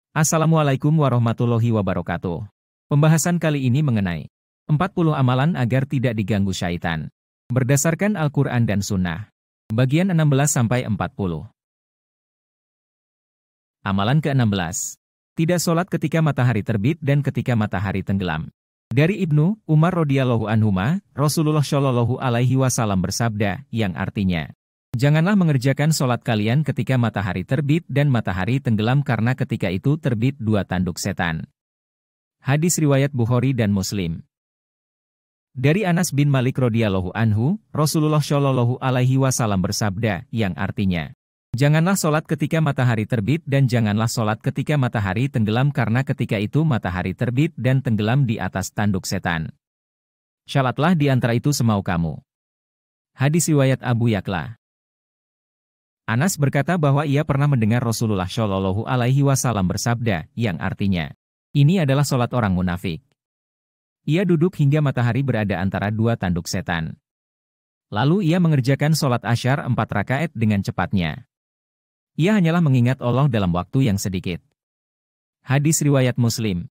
Assalamualaikum warahmatullahi wabarakatuh. Pembahasan kali ini mengenai 40 amalan agar tidak diganggu syaitan. Berdasarkan Al-Quran dan Sunnah. Bagian 16-40. Amalan ke-16. Tidak sholat ketika matahari terbit dan ketika matahari tenggelam. Dari Ibnu Umar radhiyallahu anhuma, Rasulullah shallallahu alaihi wasallam bersabda, yang artinya, janganlah mengerjakan sholat kalian ketika matahari terbit dan matahari tenggelam karena ketika itu terbit dua tanduk setan. Hadis riwayat Bukhari dan Muslim. Dari Anas bin Malik radhiyallahu anhu, Rasulullah shallallahu alaihi wasallam bersabda, yang artinya, janganlah sholat ketika matahari terbit dan janganlah sholat ketika matahari tenggelam karena ketika itu matahari terbit dan tenggelam di atas tanduk setan. Shalatlah di antara itu semau kamu. Hadis riwayat Abu Ya'la. Anas berkata bahwa ia pernah mendengar Rasulullah Shallallahu Alaihi Wasallam bersabda, yang artinya, ini adalah sholat orang munafik. Ia duduk hingga matahari berada antara dua tanduk setan. Lalu ia mengerjakan sholat asyar 4 rakaat dengan cepatnya. Ia hanyalah mengingat Allah dalam waktu yang sedikit. Hadis riwayat Muslim.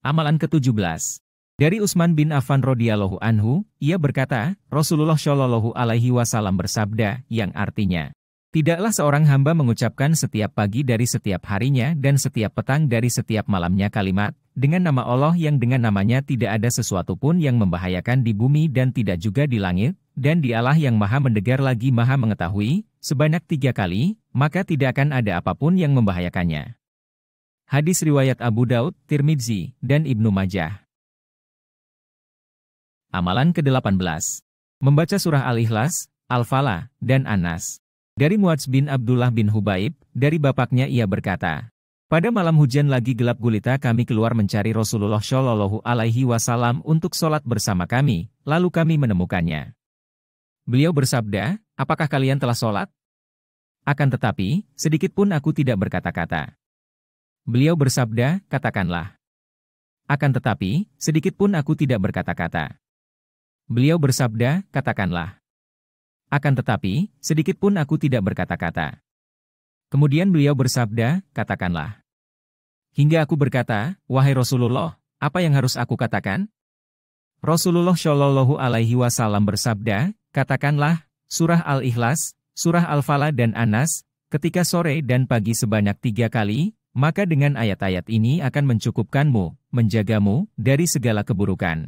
Amalan ke-17. Dari Utsman bin Affan radhiyallahu anhu, ia berkata, Rasulullah Shallallahu Alaihi Wasallam bersabda, yang artinya, tidaklah seorang hamba mengucapkan setiap pagi dari setiap harinya dan setiap petang dari setiap malamnya kalimat, dengan nama Allah yang dengan namanya tidak ada sesuatu pun yang membahayakan di bumi dan tidak juga di langit, dan Dialah yang maha mendengar lagi maha mengetahui, sebanyak 3 kali, maka tidak akan ada apapun yang membahayakannya. Hadis riwayat Abu Daud, Tirmidzi, dan Ibnu Majah. Amalan ke-18. Membaca surah Al-Ikhlas, Al-Falah, dan An-Nas. Dari Muadz bin Abdullah bin Hubaib, dari bapaknya ia berkata, pada malam hujan lagi gelap gulita kami keluar mencari Rasulullah Shallallahu Alaihi Wasallam untuk sholat bersama kami, lalu kami menemukannya. Beliau bersabda, apakah kalian telah sholat? Akan tetapi, sedikit pun aku tidak berkata-kata. Beliau bersabda, katakanlah. Akan tetapi, sedikit pun aku tidak berkata-kata. Beliau bersabda, katakanlah. Akan tetapi, sedikit pun aku tidak berkata-kata. Kemudian beliau bersabda, katakanlah. Hingga aku berkata, wahai Rasulullah, apa yang harus aku katakan? Rasulullah Shallallahu Alaihi Wasallam bersabda, katakanlah, surah Al-Ikhlas, surah Al-Falah dan An-Nas, ketika sore dan pagi sebanyak 3 kali, maka dengan ayat-ayat ini akan mencukupkanmu, menjagamu, dari segala keburukan.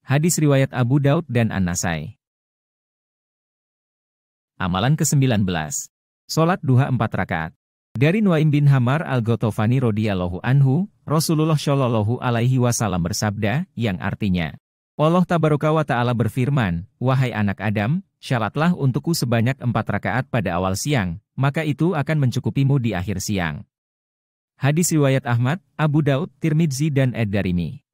Hadis riwayat Abu Daud dan An-Nasai. Amalan ke-19. Sholat duha 4 rakaat. Dari Nuaim bin Hamar al-Ghatafani radhiyallahu anhu, Rasulullah Shallallahu Alaihi Wasallam bersabda, yang artinya, Allah Tabaraka wa Ta'ala berfirman, wahai anak Adam, syaratlah untukku sebanyak 4 rakaat pada awal siang, maka itu akan mencukupimu di akhir siang. Hadis riwayat Ahmad, Abu Daud, Tirmidzi dan Ad-Darimi.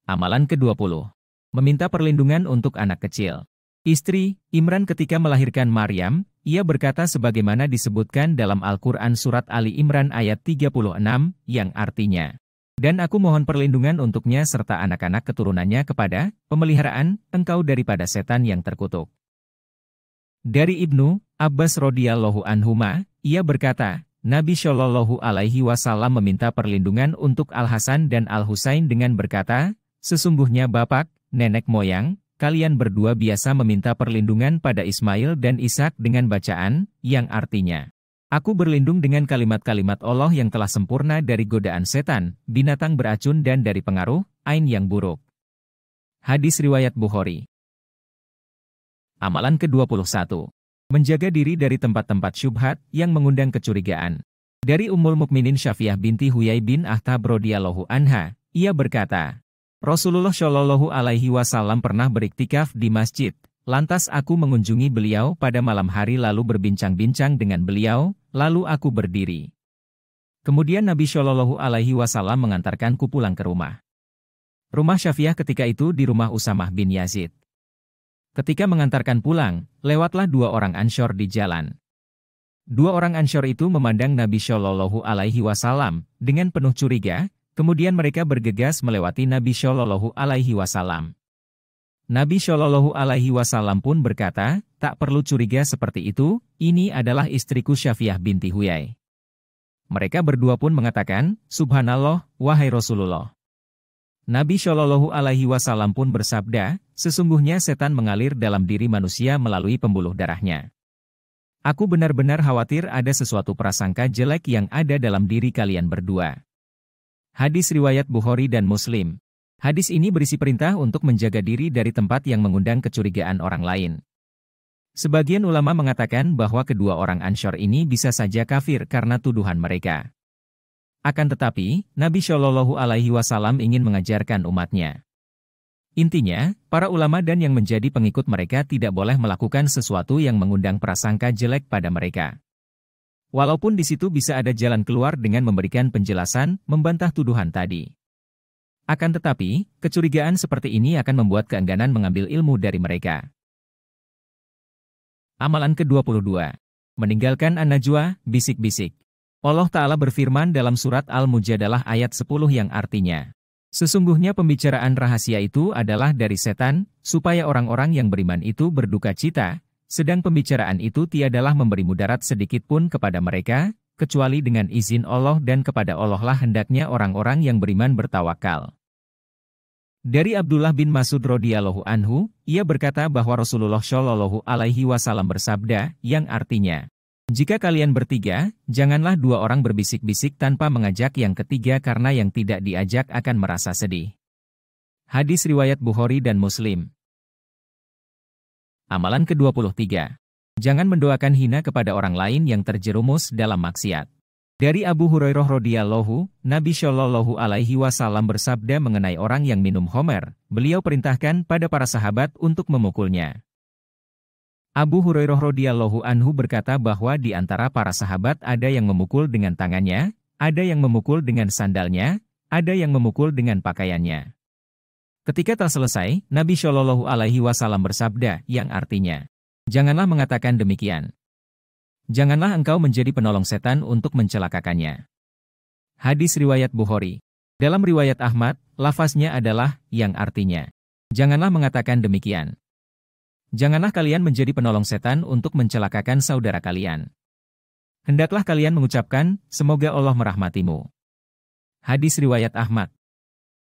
Amalan ke-20. Meminta perlindungan untuk anak kecil. Istri, Imran ketika melahirkan Maryam, ia berkata sebagaimana disebutkan dalam Al-Quran Surat Ali Imran ayat 36, yang artinya, dan aku mohon perlindungan untuknya serta anak-anak keturunannya kepada pemeliharaan engkau daripada setan yang terkutuk. Dari Ibnu Abbas radhiyallahu anhuma, ia berkata, Nabi Shallallahu Alaihi Wasallam meminta perlindungan untuk Al-Hasan dan Al-Husain dengan berkata, sesungguhnya bapak, nenek moyang, kalian berdua biasa meminta perlindungan pada Ismail dan Ishak dengan bacaan, yang artinya, aku berlindung dengan kalimat-kalimat Allah yang telah sempurna dari godaan setan, binatang beracun dan dari pengaruh, ain yang buruk. Hadis riwayat Bukhari. Amalan ke-21. Menjaga diri dari tempat-tempat syubhat yang mengundang kecurigaan. Dari Ummul Mukminin Syafi'ah binti Huyai bin Akhtab radhiyallahu anha, ia berkata, Rasulullah Shallallahu Alaihi Wasallam pernah beriktikaf di masjid, lantas aku mengunjungi beliau pada malam hari lalu berbincang-bincang dengan beliau, lalu aku berdiri. Kemudian Nabi Shallallahu Alaihi Wasallam mengantarkanku pulang ke rumah. Rumah Syafi'ah ketika itu di rumah Usamah bin Yazid. Ketika mengantarkan pulang, lewatlah 2 orang Ansyar di jalan. 2 orang Ansyar itu memandang Nabi Shallallahu Alaihi Wasallam dengan penuh curiga. Kemudian mereka bergegas melewati Nabi Shallallahu Alaihi Wasallam. Nabi Shallallahu Alaihi Wasallam pun berkata, tak perlu curiga seperti itu, ini adalah istriku Syafiah binti Huyai. Mereka berdua pun mengatakan, Subhanallah, wahai Rasulullah. Nabi Shallallahu Alaihi Wasallam pun bersabda, sesungguhnya setan mengalir dalam diri manusia melalui pembuluh darahnya. Aku benar-benar khawatir ada sesuatu prasangka jelek yang ada dalam diri kalian berdua. Hadis riwayat Bukhari dan Muslim. Hadis ini berisi perintah untuk menjaga diri dari tempat yang mengundang kecurigaan orang lain. Sebagian ulama mengatakan bahwa kedua orang Ansyar ini bisa saja kafir karena tuduhan mereka. Akan tetapi, Nabi Shallallahu Alaihi Wasallam ingin mengajarkan umatnya. Intinya, para ulama dan yang menjadi pengikut mereka tidak boleh melakukan sesuatu yang mengundang prasangka jelek pada mereka. Walaupun di situ bisa ada jalan keluar dengan memberikan penjelasan, membantah tuduhan tadi. Akan tetapi, kecurigaan seperti ini akan membuat keengganan mengambil ilmu dari mereka. Amalan ke-22. Meninggalkan an-najwa, bisik-bisik. Allah Ta'ala berfirman dalam surat Al-Mujadalah ayat 10 yang artinya, sesungguhnya pembicaraan rahasia itu adalah dari setan, supaya orang-orang yang beriman itu berduka cita, sedang pembicaraan itu tiadalah memberi mudarat sedikit pun kepada mereka, kecuali dengan izin Allah dan kepada Allah lah hendaknya orang-orang yang beriman bertawakal. Dari Abdullah bin Mas'ud radhiyallahu anhu, ia berkata bahwa Rasulullah Shallallahu Alaihi Wasallam bersabda, yang artinya, jika kalian bertiga, janganlah dua orang berbisik-bisik tanpa mengajak yang ketiga karena yang tidak diajak akan merasa sedih. Hadis riwayat Bukhari dan Muslim. Amalan ke-23. Jangan mendoakan hina kepada orang lain yang terjerumus dalam maksiat. Dari Abu Hurairah radhiyallahu, Nabi Shallallahu Alaihi Wasallam bersabda mengenai orang yang minum khamr, beliau perintahkan pada para sahabat untuk memukulnya. Abu Hurairah radhiyallahu anhu berkata bahwa di antara para sahabat ada yang memukul dengan tangannya, ada yang memukul dengan sandalnya, ada yang memukul dengan pakaiannya. Ketika telah selesai, Nabi Shallallahu Alaihi Wasallam bersabda, yang artinya, janganlah mengatakan demikian. Janganlah engkau menjadi penolong setan untuk mencelakakannya. Hadis riwayat Bukhari. Dalam riwayat Ahmad, lafaznya adalah, yang artinya, janganlah mengatakan demikian. Janganlah kalian menjadi penolong setan untuk mencelakakan saudara kalian. Hendaklah kalian mengucapkan, semoga Allah merahmatimu. Hadis riwayat Ahmad.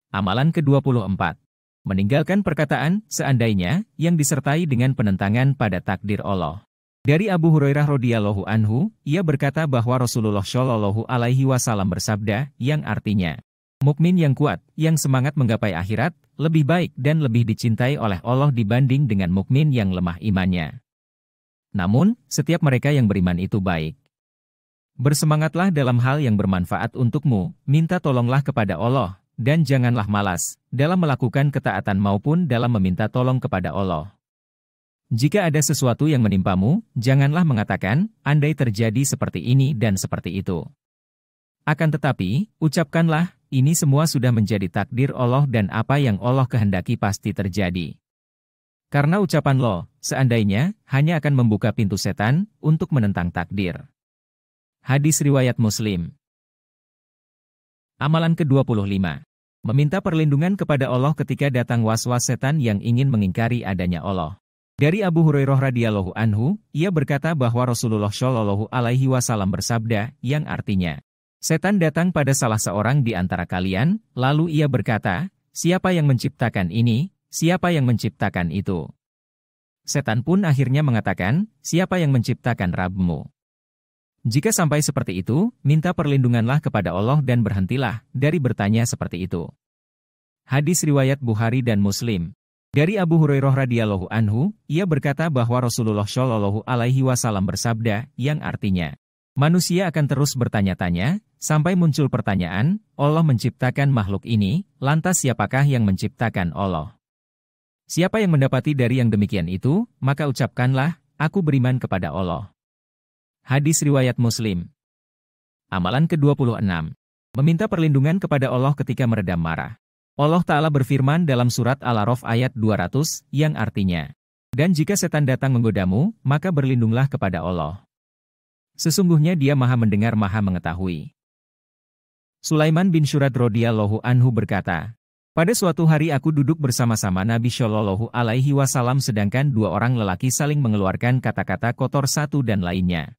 Amalan ke-24. Meninggalkan perkataan, seandainya, yang disertai dengan penentangan pada takdir Allah. Dari Abu Hurairah radhiyallahu anhu, ia berkata bahwa Rasulullah Shallallahu Alaihi Wasallam bersabda, yang artinya, mukmin yang kuat, yang semangat menggapai akhirat, lebih baik dan lebih dicintai oleh Allah dibanding dengan mukmin yang lemah imannya. Namun, setiap mereka yang beriman itu baik. Bersemangatlah dalam hal yang bermanfaat untukmu, minta tolonglah kepada Allah, dan janganlah malas, dalam melakukan ketaatan maupun dalam meminta tolong kepada Allah. Jika ada sesuatu yang menimpamu, janganlah mengatakan, andai terjadi seperti ini dan seperti itu. Akan tetapi, ucapkanlah, ini semua sudah menjadi takdir Allah dan apa yang Allah kehendaki pasti terjadi. Karena ucapan lo, seandainya, hanya akan membuka pintu setan untuk menentang takdir. Hadis riwayat Muslim. Amalan ke-25. Meminta perlindungan kepada Allah ketika datang was-was setan yang ingin mengingkari adanya Allah. Dari Abu Hurairah radhiyallahu anhu, ia berkata bahwa Rasulullah Shallallahu Alaihi Wasallam bersabda, yang artinya, setan datang pada salah seorang di antara kalian, lalu ia berkata, siapa yang menciptakan ini, siapa yang menciptakan itu? Setan pun akhirnya mengatakan, siapa yang menciptakan Rabbmu? Jika sampai seperti itu, minta perlindunganlah kepada Allah dan berhentilah dari bertanya seperti itu. Hadis riwayat Bukhari dan Muslim. Dari Abu Hurairah radhiyallahu anhu, ia berkata bahwa Rasulullah Shallallahu Alaihi Wasallam bersabda, yang artinya, manusia akan terus bertanya-tanya, sampai muncul pertanyaan, Allah menciptakan makhluk ini, lantas siapakah yang menciptakan Allah? Siapa yang mendapati dari yang demikian itu, maka ucapkanlah, aku beriman kepada Allah. Hadis riwayat Muslim. Amalan ke-26. Meminta perlindungan kepada Allah ketika meredam marah. Allah Ta'ala berfirman dalam surat Al-A'raf ayat 200, yang artinya, dan jika setan datang menggodamu, maka berlindunglah kepada Allah. Sesungguhnya Dia Maha Mendengar, Maha Mengetahui. Sulaiman bin Syurad radhiyallahu anhu berkata, Pada suatu hari aku duduk bersama-sama Nabi Shallallahu Alaihi Wasallam sedangkan dua orang lelaki saling mengeluarkan kata-kata kotor satu dan lainnya.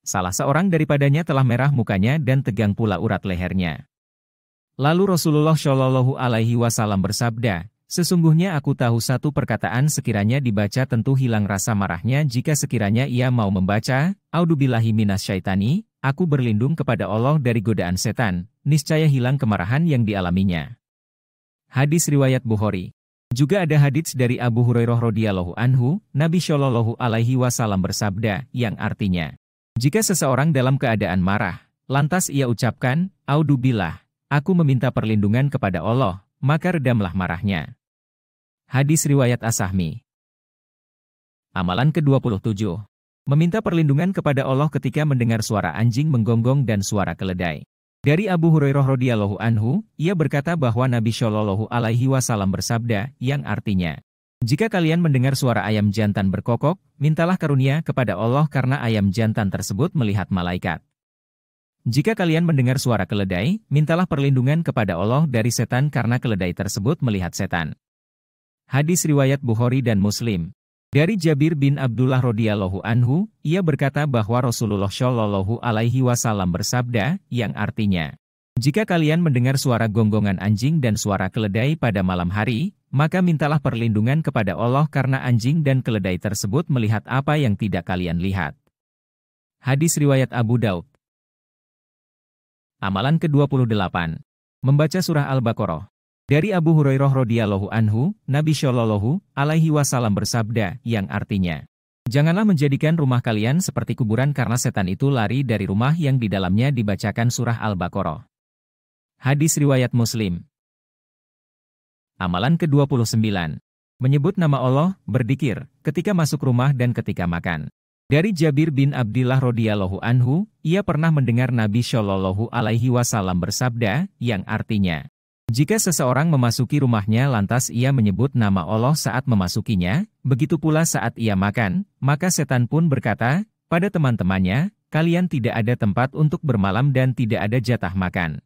Salah seorang daripadanya telah merah mukanya dan tegang pula urat lehernya. Lalu Rasulullah Shallallahu Alaihi Wasallam bersabda, sesungguhnya aku tahu satu perkataan sekiranya dibaca tentu hilang rasa marahnya jika sekiranya ia mau membaca, A'udzubillahi minasyaitani, aku berlindung kepada Allah dari godaan setan, niscaya hilang kemarahan yang dialaminya. Hadis riwayat Bukhari. Juga ada hadits dari Abu Hurairah radhiyallahu anhu, Nabi Shallallahu Alaihi Wasallam bersabda, yang artinya, jika seseorang dalam keadaan marah, lantas ia ucapkan, A'udzubillah, aku meminta perlindungan kepada Allah, maka redamlah marahnya. Hadis riwayat As-Sahmi. Amalan ke-27. Meminta perlindungan kepada Allah ketika mendengar suara anjing menggonggong dan suara keledai. Dari Abu Hurairah radhiyallahu anhu, ia berkata bahwa Nabi Shallallahu Alaihi Wasallam bersabda, yang artinya, jika kalian mendengar suara ayam jantan berkokok, mintalah karunia kepada Allah karena ayam jantan tersebut melihat malaikat. Jika kalian mendengar suara keledai, mintalah perlindungan kepada Allah dari setan karena keledai tersebut melihat setan. Hadis riwayat Bukhari dan Muslim. Dari Jabir bin Abdullah radhiyallahu anhu, ia berkata bahwa Rasulullah Shallallahu Alaihi Wasallam bersabda, yang artinya, jika kalian mendengar suara gonggongan anjing dan suara keledai pada malam hari, maka mintalah perlindungan kepada Allah karena anjing dan keledai tersebut melihat apa yang tidak kalian lihat. Hadis riwayat Abu Daud. Amalan ke-28. Membaca surah Al-Baqarah. Dari Abu Hurairah radhiyallahu anhu, Nabi Shallallahu Alaihi Wasallam bersabda, yang artinya, janganlah menjadikan rumah kalian seperti kuburan karena setan itu lari dari rumah yang di dalamnya dibacakan surah Al-Baqarah. Hadis riwayat Muslim. Amalan ke-29. Menyebut nama Allah, berzikir, ketika masuk rumah dan ketika makan. Dari Jabir bin Abdullah radhiyallahu anhu, ia pernah mendengar Nabi Shallallahu Alaihi Wasallam bersabda, yang artinya, jika seseorang memasuki rumahnya lantas ia menyebut nama Allah saat memasukinya, begitu pula saat ia makan, maka setan pun berkata pada teman-temannya, kalian tidak ada tempat untuk bermalam dan tidak ada jatah makan.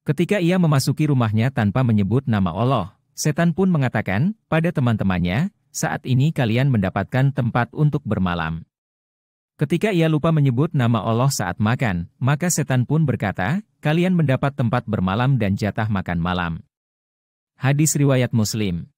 Ketika ia memasuki rumahnya tanpa menyebut nama Allah, setan pun mengatakan pada teman-temannya, saat ini kalian mendapatkan tempat untuk bermalam. Ketika ia lupa menyebut nama Allah saat makan, maka setan pun berkata, kalian mendapat tempat bermalam dan jatah makan malam. Hadis riwayat Muslim.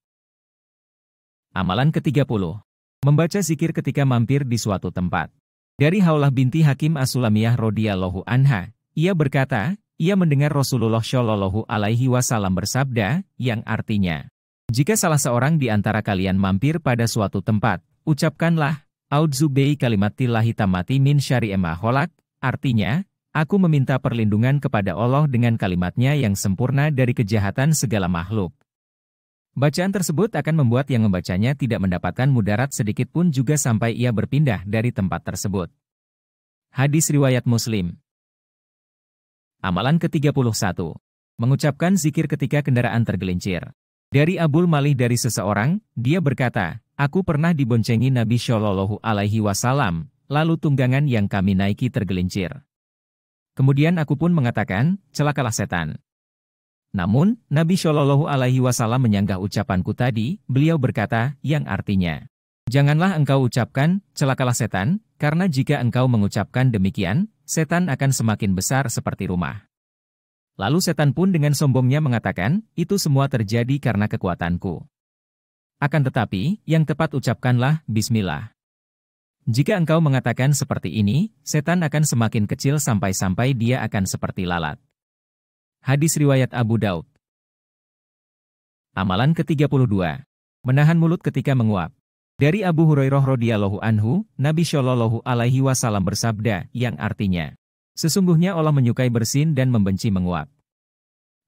Amalan ke-30. Membaca zikir ketika mampir di suatu tempat. Dari Haulah binti Hakim As-Sulamiyah radhiyallahu anha, ia berkata, ia mendengar Rasulullah Shallallahu Alaihi Wasallam bersabda, yang artinya, jika salah seorang di antara kalian mampir pada suatu tempat, ucapkanlah, A'udzubillahi kalimatillahi tammati min syarri ma khalaq, artinya, aku meminta perlindungan kepada Allah dengan kalimatnya yang sempurna dari kejahatan segala makhluk. Bacaan tersebut akan membuat yang membacanya tidak mendapatkan mudarat sedikit pun juga sampai ia berpindah dari tempat tersebut. Hadis riwayat Muslim. Amalan ke-31. Mengucapkan zikir ketika kendaraan tergelincir. Dari Abul Malih dari seseorang, dia berkata, aku pernah diboncengi Nabi Shallallahu Alaihi Wasallam, lalu tunggangan yang kami naiki tergelincir. Kemudian aku pun mengatakan, celakalah setan. Namun, Nabi Shallallahu Alaihi Wasallam menyanggah ucapanku tadi, beliau berkata, yang artinya, janganlah engkau ucapkan, celakalah setan, karena jika engkau mengucapkan demikian, setan akan semakin besar seperti rumah. Lalu setan pun dengan sombongnya mengatakan, itu semua terjadi karena kekuatanku. Akan tetapi, yang tepat ucapkanlah, Bismillah. Jika engkau mengatakan seperti ini, setan akan semakin kecil sampai-sampai dia akan seperti lalat. Hadis riwayat Abu Daud. Amalan ke-32. Menahan mulut ketika menguap. Dari Abu Hurairah radhiyallahu anhu, Nabi Shallallahu Alaihi Wasallam bersabda, yang artinya, sesungguhnya Allah menyukai bersin dan membenci menguap.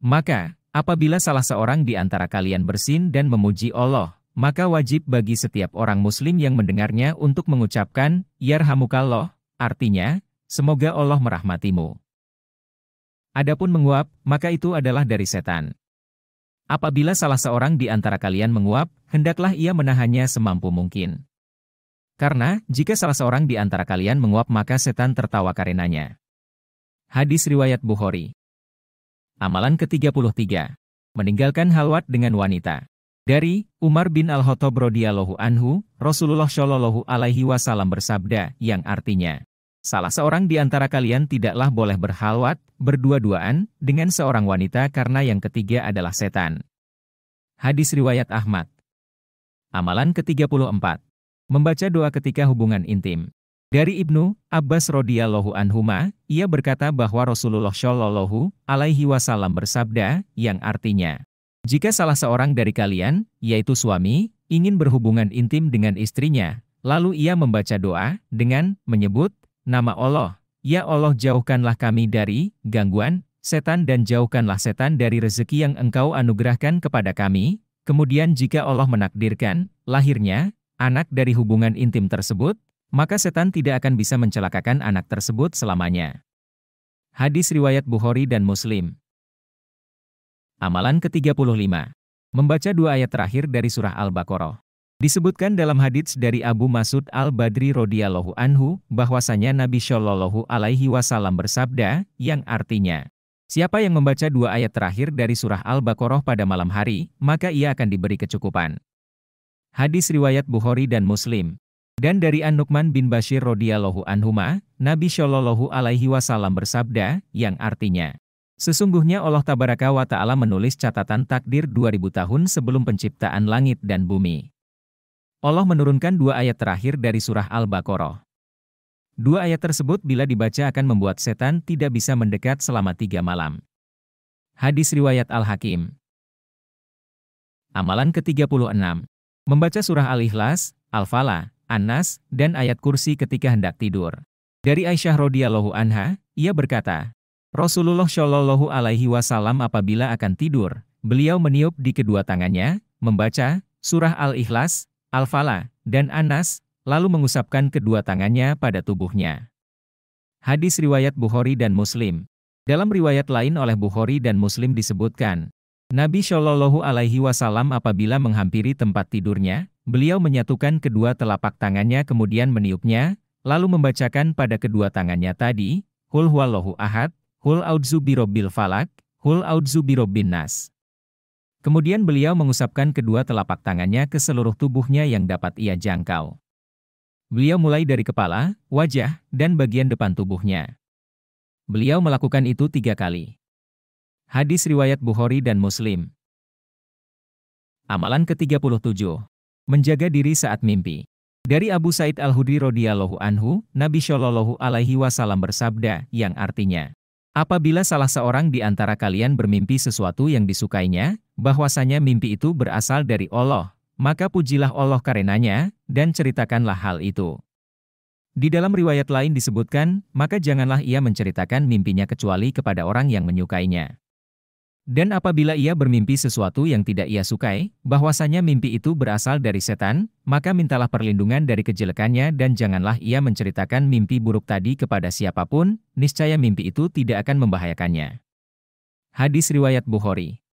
Maka, apabila salah seorang di antara kalian bersin dan memuji Allah, maka wajib bagi setiap orang muslim yang mendengarnya untuk mengucapkan, Yarhamukallah, artinya, semoga Allah merahmatimu. Adapun menguap, maka itu adalah dari setan. Apabila salah seorang di antara kalian menguap, hendaklah ia menahannya semampu mungkin. Karena, jika salah seorang di antara kalian menguap maka setan tertawa karenanya. Hadis riwayat Bukhari. Amalan ke-33. meninggalkan halwat dengan wanita. Dari Umar bin Al-Khattab radhiyallahu anhu, Rasulullah shallallahu alaihi wasallam bersabda, yang artinya, salah seorang di antara kalian tidaklah boleh berhalwat, berdua-duaan, dengan seorang wanita karena yang ketiga adalah setan. Hadis riwayat Ahmad. Amalan ke-34. Membaca doa ketika hubungan intim. Dari Ibnu Abbas radhiyallahu anhuma, ia berkata bahwa Rasulullah shallallahu alaihi wasallam bersabda, yang artinya, jika salah seorang dari kalian, yaitu suami, ingin berhubungan intim dengan istrinya, lalu ia membaca doa dengan menyebut nama Allah, ya Allah jauhkanlah kami dari gangguan setan dan jauhkanlah setan dari rezeki yang Engkau anugerahkan kepada kami. Kemudian jika Allah menakdirkan lahirnya anak dari hubungan intim tersebut, maka setan tidak akan bisa mencelakakan anak tersebut selamanya. Hadis riwayat Bukhari dan Muslim. Amalan ke-35. Membaca dua ayat terakhir dari surah Al-Baqarah. Disebutkan dalam hadits dari Abu Mas'ud Al-Badri radhiyallahu anhu bahwasanya Nabi Shallallahu alaihi wasallam bersabda, yang artinya, siapa yang membaca dua ayat terakhir dari surah Al-Baqarah pada malam hari, maka ia akan diberi kecukupan. Hadis riwayat Bukhari dan Muslim. Dan dari An-Nu'man bin Bashir radhiyallahu anhuma, Nabi Shallallahu alaihi wasallam bersabda, yang artinya, sesungguhnya Allah Tabaraka wa Ta'ala menulis catatan takdir 2000 tahun sebelum penciptaan langit dan bumi. Allah menurunkan dua ayat terakhir dari surah Al-Baqarah. Dua ayat tersebut bila dibaca akan membuat setan tidak bisa mendekat selama 3 malam. Hadis riwayat Al-Hakim. Amalan ke-36. Membaca surah Al-Ikhlas, Al-Falaq, An-Nas, dan ayat kursi ketika hendak tidur. Dari Aisyah radhiyallahu anha, ia berkata, Rasulullah shallallahu alaihi wasallam apabila akan tidur, beliau meniup di kedua tangannya, membaca surah Al-Ikhlas, Al-Falaq, dan An-Nas, lalu mengusapkan kedua tangannya pada tubuhnya. Hadis riwayat Bukhari dan Muslim. Dalam riwayat lain oleh Bukhari dan Muslim disebutkan, Nabi Shallallahu alaihi wasallam apabila menghampiri tempat tidurnya, beliau menyatukan kedua telapak tangannya kemudian meniupnya, lalu membacakan pada kedua tangannya tadi, Qul huwallahu ahad, Qul a'udzu birabbil falaq, Qul a'udzu birabbin nas. Kemudian beliau mengusapkan kedua telapak tangannya ke seluruh tubuhnya yang dapat ia jangkau. Beliau mulai dari kepala, wajah, dan bagian depan tubuhnya. Beliau melakukan itu 3 kali. Hadis riwayat Bukhari dan Muslim. Amalan ke-37. Menjaga diri saat mimpi. Dari Abu Sa'id Al-Khudri radhiyallahu anhu, Nabi Shallallahu alaihi wasallam bersabda, yang artinya, apabila salah seorang di antara kalian bermimpi sesuatu yang disukainya, bahwasanya mimpi itu berasal dari Allah, maka pujilah Allah karenanya, dan ceritakanlah hal itu. Di dalam riwayat lain disebutkan, maka janganlah ia menceritakan mimpinya kecuali kepada orang yang menyukainya. Dan apabila ia bermimpi sesuatu yang tidak ia sukai, bahwasanya mimpi itu berasal dari setan, maka mintalah perlindungan dari kejelekannya dan janganlah ia menceritakan mimpi buruk tadi kepada siapapun, niscaya mimpi itu tidak akan membahayakannya. Hadis riwayat Bukhari.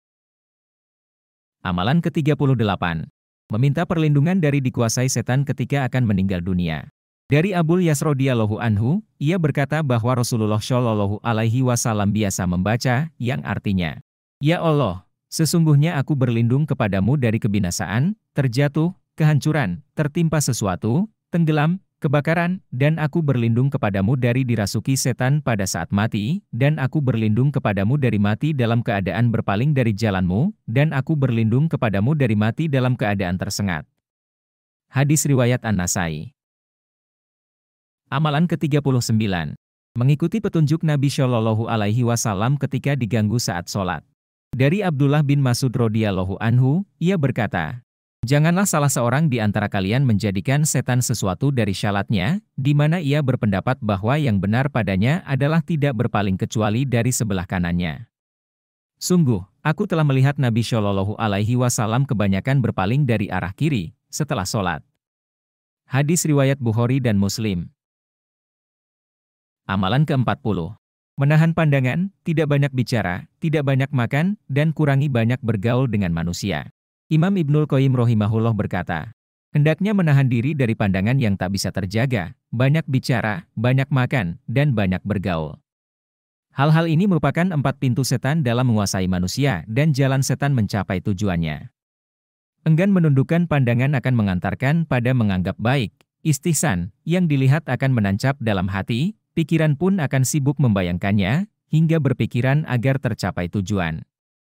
Amalan ke-38. Meminta perlindungan dari dikuasai setan ketika akan meninggal dunia. Dari Abu Yas radhiyallahu anhu, ia berkata bahwa Rasulullah shallallahu alaihi wasallam biasa membaca, yang artinya, ya Allah, sesungguhnya aku berlindung kepadamu dari kebinasaan, terjatuh, kehancuran, tertimpa sesuatu, tenggelam, kebakaran, dan aku berlindung kepadamu dari dirasuki setan pada saat mati, dan aku berlindung kepadamu dari mati dalam keadaan berpaling dari jalanmu, dan aku berlindung kepadamu dari mati dalam keadaan tersengat. Hadis riwayat An-Nasai. Amalan ke-39. Mengikuti petunjuk Nabi Shallallahu alaihi wasallam ketika diganggu saat sholat. Dari Abdullah bin Mas'ud radhiyallahu anhu, ia berkata, janganlah salah seorang di antara kalian menjadikan setan sesuatu dari syalatnya, di mana ia berpendapat bahwa yang benar padanya adalah tidak berpaling kecuali dari sebelah kanannya. Sungguh, aku telah melihat Nabi Shallallahu alaihi wasallam kebanyakan berpaling dari arah kiri, setelah sholat. Hadis riwayat Bukhari dan Muslim. Amalan ke-40. Menahan pandangan, tidak banyak bicara, tidak banyak makan, dan kurangi banyak bergaul dengan manusia. Imam Ibnul Qayyim rahimahullah berkata, hendaknya menahan diri dari pandangan yang tak bisa terjaga, banyak bicara, banyak makan, dan banyak bergaul. Hal-hal ini merupakan 4 pintu setan dalam menguasai manusia dan jalan setan mencapai tujuannya. Enggan menundukkan pandangan akan mengantarkan pada menganggap baik. Istihsan, yang dilihat akan menancap dalam hati, pikiran pun akan sibuk membayangkannya, hingga berpikiran agar tercapai tujuan.